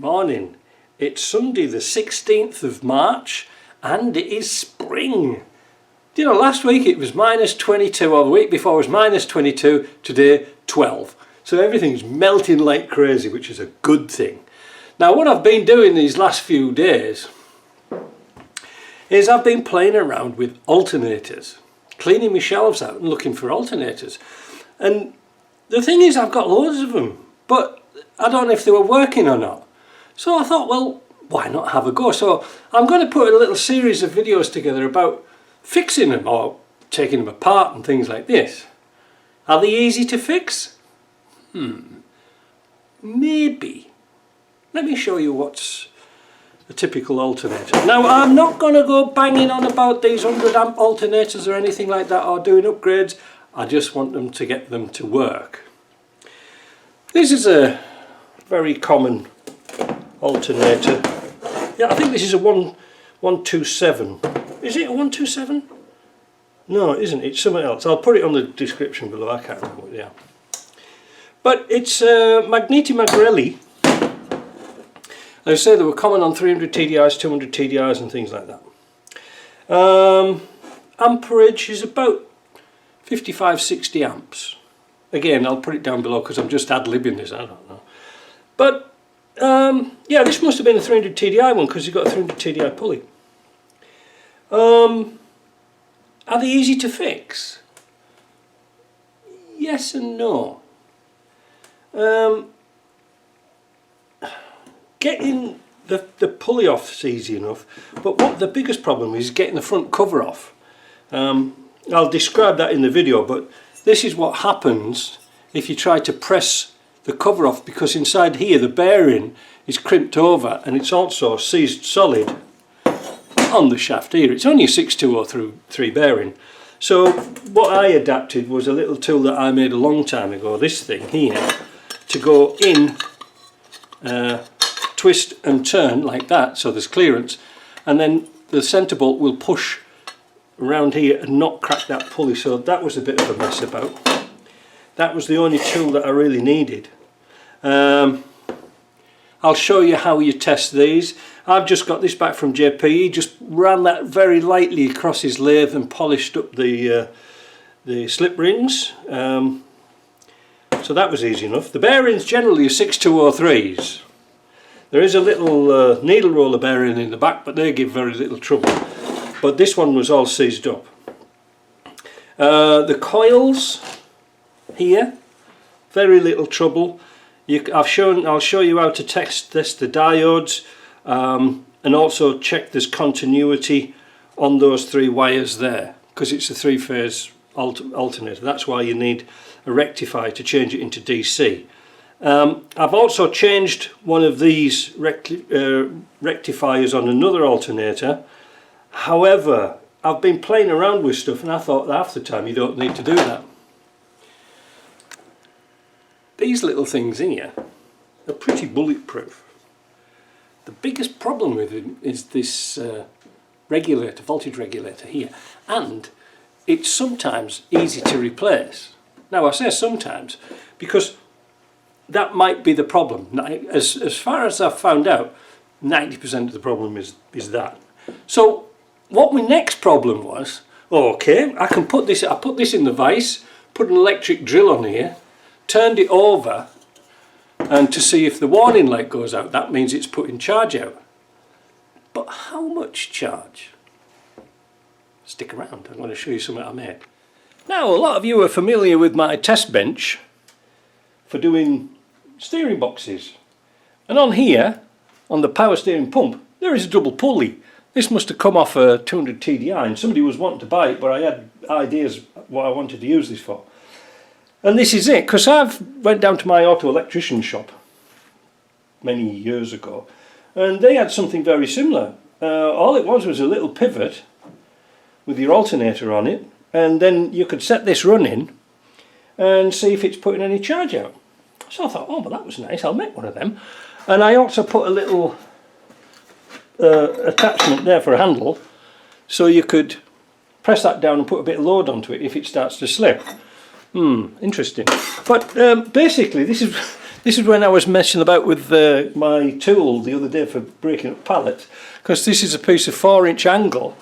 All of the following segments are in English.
Morning. It's Sunday the 16th of March and it is spring. You know, last week it was minus 22, or the week before it was minus 22, today 12. So everything's melting like crazy, which is a good thing. Now what I've been doing these last few days is I've been playing around with alternators, cleaning my shelves out and looking for alternators. And the thing is, I've got loads of them, but I don't know if they were working or not. So I thought, well, why not have a go? So I'm going to put a little series of videos together about fixing them or taking them apart and things like this. Are they easy to fix? Maybe. Let me show you what's a typical alternator. Now, I'm not going to go banging on about these 100 amp alternators or anything like that, or doing upgrades. I just want them to get them to work. This is a very common alternator. Yeah, I think this is a 127. Is it a 127? No, it isn't. It's something else. I'll put it on the description below. I can't remember what they are. But it's Magneti Magrelli. As I say, they were common on 300 TDIs, 200 TDIs and things like that. Amperage is about 55-60 amps. Again, I'll put it down below because I'm just ad-libbing this, I don't know. But yeah, this must have been a 300 TDI one because you've got a 300 TDI pulley. Are they easy to fix? Yes and no. Getting the pulley off is easy enough, but what the biggest problem is getting the front cover off. I'll describe that in the video, but this is what happens if you try to press the cover off, because inside here the bearing is crimped over and it's also seized solid on the shaft here. It's only a 6203 bearing. So what I adapted was a little tool that I made a long time ago, this thing here, to go in, twist and turn like that, so there's clearance, and then the centre bolt will push around here and not crack that pulley. So that was a bit of a mess about. That was the only tool that I really needed. I'll show you how you test these. I've just got this back from JP. He just ran that very lightly across his lathe and polished up the slip rings. So that was easy enough. The bearings generally are 6203s. There is a little needle roller bearing in the back, but they give very little trouble. But this one was all seized up. The coils here, very little trouble. I'll show you how to test the diodes, and also check there's continuity on those three wires there, because it's a three-phase alternator. That's why you need a rectifier to change it into DC. I've also changed one of these rectifiers on another alternator. However, I've been playing around with stuff and I thought that half the time you don't need to do that. These little things here are pretty bulletproof. The biggest problem with it is this regulator, voltage regulator here, and it's sometimes easy to replace. Now I say sometimes because that might be the problem. As far as I've found out, 90% of the problem is that. So what my next problem was, okay, I put this in the vise, put an electric drill on here, turned it over, and to see if the warning light goes out, that means it's putting charge out. But how much charge? Stick around, I'm going to show you something I made. Now, a lot of you are familiar with my test bench for doing steering boxes. And on here, on the power steering pump, there is a double pulley. This must have come off a 200 TDI, and somebody was wanting to buy it, but I had ideas what I wanted to use this for. And this is it, because I've went down to my auto electrician shop many years ago, and they had something very similar. All it was a little pivot with your alternator on it, and then you could set this running and see if it's putting any charge out. So I thought, oh, well, that was nice, I'll make one of them. And I also put a little attachment there for a handle, so you could press that down and put a bit of load onto it if it starts to slip. Interesting. But basically this This is when I was messing about with my tool the other day for breaking up pallets, because this is a piece of 4-inch angle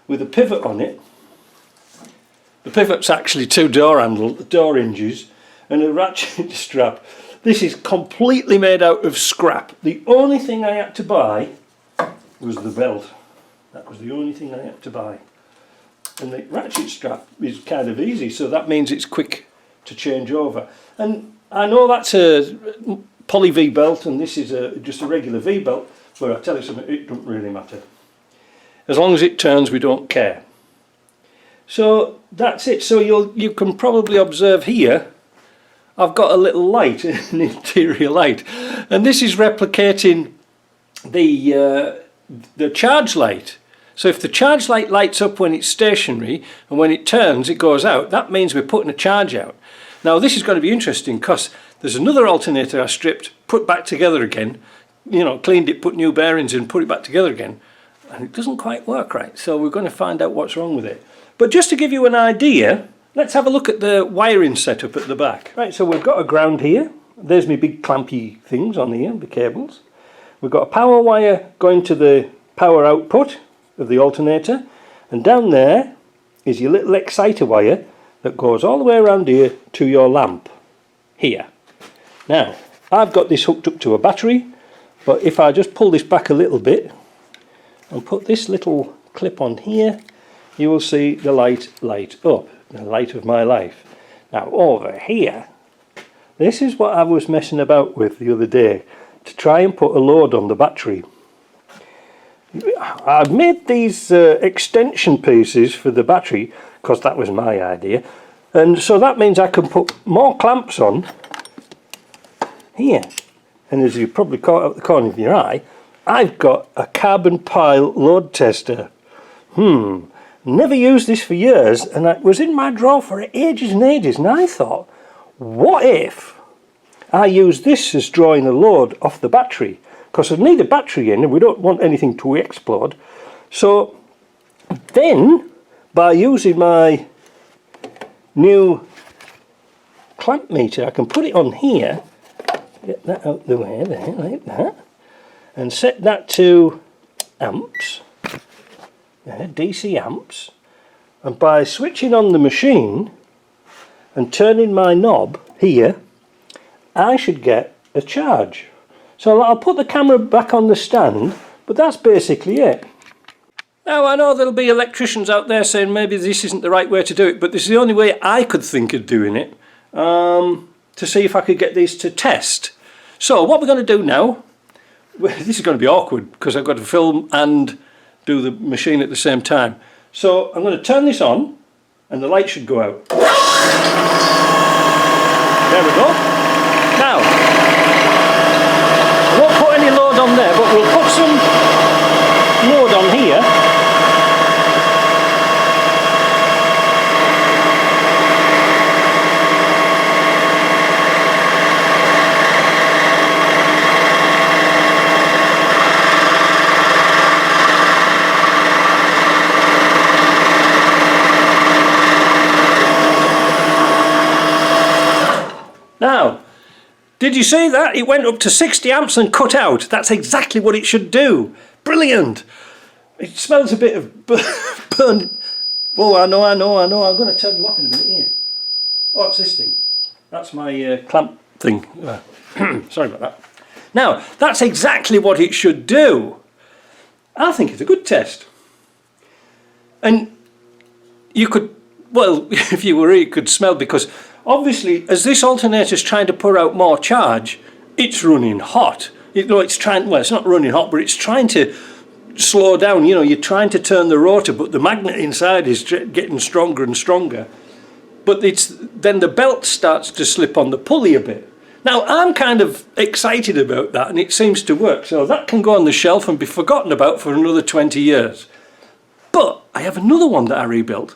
with a pivot on it. The pivot's actually 2 door hinges and a ratchet strap. This is completely made out of scrap. The only thing I had to buy was the belt. That was the only thing I had to buy. And the ratchet strap is kind of easy, so that means it's quick to change over. And I know that's a poly V belt and this is just a regular V belt, but I tell you something, it doesn't really matter. As long as it turns, we don't care. So that's it. So you can probably observe here I've got a little light, an interior light, and this is replicating the charge light. So if the charge light lights up when it's stationary and when it turns it goes out, that means we're putting a charge out. Now this is going to be interesting because there's another alternator I stripped, put back together again, you know, cleaned it, put new bearings in, put it back together again, and it doesn't quite work right. So we're going to find out what's wrong with it. But just to give you an idea, let's have a look at the wiring setup at the back. Right, so we've got a ground here. There's my big clampy things on here, the cables. We've got a power wire going to the power output of the alternator, and down there is your little exciter wire that goes all the way around here to your lamp here. Now I've got this hooked up to a battery, but if I just pull this back a little bit and put this little clip on here, you will see the light light up, the light of my life. Now over here, this is what I was messing about with the other day to try and put a load on the battery. I've made these extension pieces for the battery because that was my idea, and so that means I can put more clamps on here, and as you probably caught out the corner of your eye, I've got a carbon pile load tester. Never used this for years, and it was in my drawer for ages and ages, and I thought, what if I use this as drawing a load off the battery? Because I need a battery in and we don't want anything to explode. So then, by using my new clamp meter, I can put it on here, get that out the way there, like that, and set that to amps, DC amps, and by switching on the machine and turning my knob here, I should get a charge. So I'll put the camera back on the stand, but that's basically it. Now I know there'll be electricians out there saying maybe this isn't the right way to do it, but this is the only way I could think of doing it, to see if I could get these to test. So what we're going to do now, this is going to be awkward because I've got to film and do the machine at the same time. So I'm going to turn this on and the light should go out. There we go. Now, I won't put any load on there, but we'll put some load on here. Now, did you see that? It went up to 60 amps and cut out. That's exactly what it should do. Brilliant. It smells a bit of burn. Oh, I know. I'm going to turn you off in a minute here. Oh, it's this thing. That's my clamp thing. Sorry about that. Now, that's exactly what it should do. I think it's a good test. And you could, well, if you were here, you could smell, because obviously, as this alternator is trying to put out more charge, it's running hot. It's trying, well, it's not running hot, but it's trying to slow down. You know, you're trying to turn the rotor, but the magnet inside is getting stronger and stronger. But then the belt starts to slip on the pulley a bit. Now, I'm kind of excited about that, and it seems to work. So that can go on the shelf and be forgotten about for another 20 years. But I have another one that I rebuilt,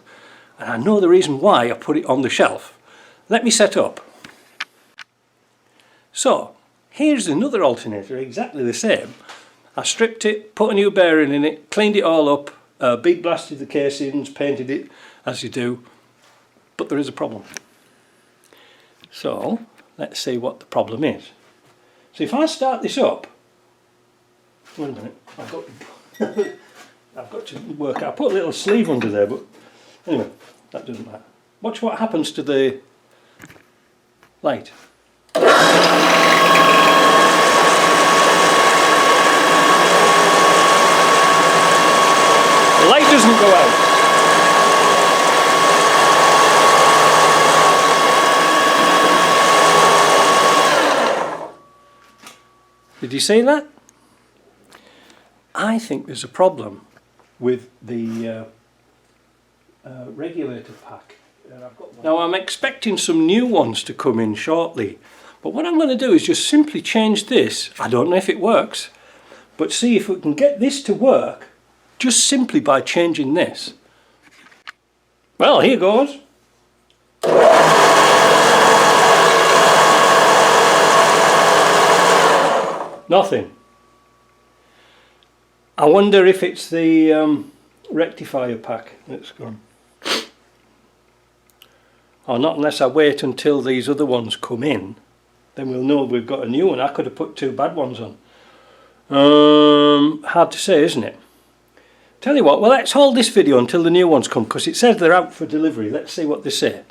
and I know the reason why I put it on the shelf. Let me set up. So, here's another alternator, exactly the same. I stripped it, put a new bearing in it, cleaned it all up, bead blasted the casings, painted it, as you do. But there is a problem. So, let's see what the problem is. So if I start this up, wait a minute, I've got to work out. I put a little sleeve under there, but anyway, that doesn't matter. Watch what happens to the light. The light doesn't go out. Did you see that? I think there's a problem with the regulator pack. Now I'm expecting some new ones to come in shortly, but what I'm going to do is just simply change this. I don't know if it works, but see if we can get this to work just simply by changing this. Well, here goes. Nothing. I wonder if it's the rectifier pack that's gone. Or not unless I wait until these other ones come in. Then we'll know we've got a new one. I could have put two bad ones on. Hard to say, isn't it? Tell you what, well, let's hold this video until the new ones come, because it says they're out for delivery. Let's see what they say.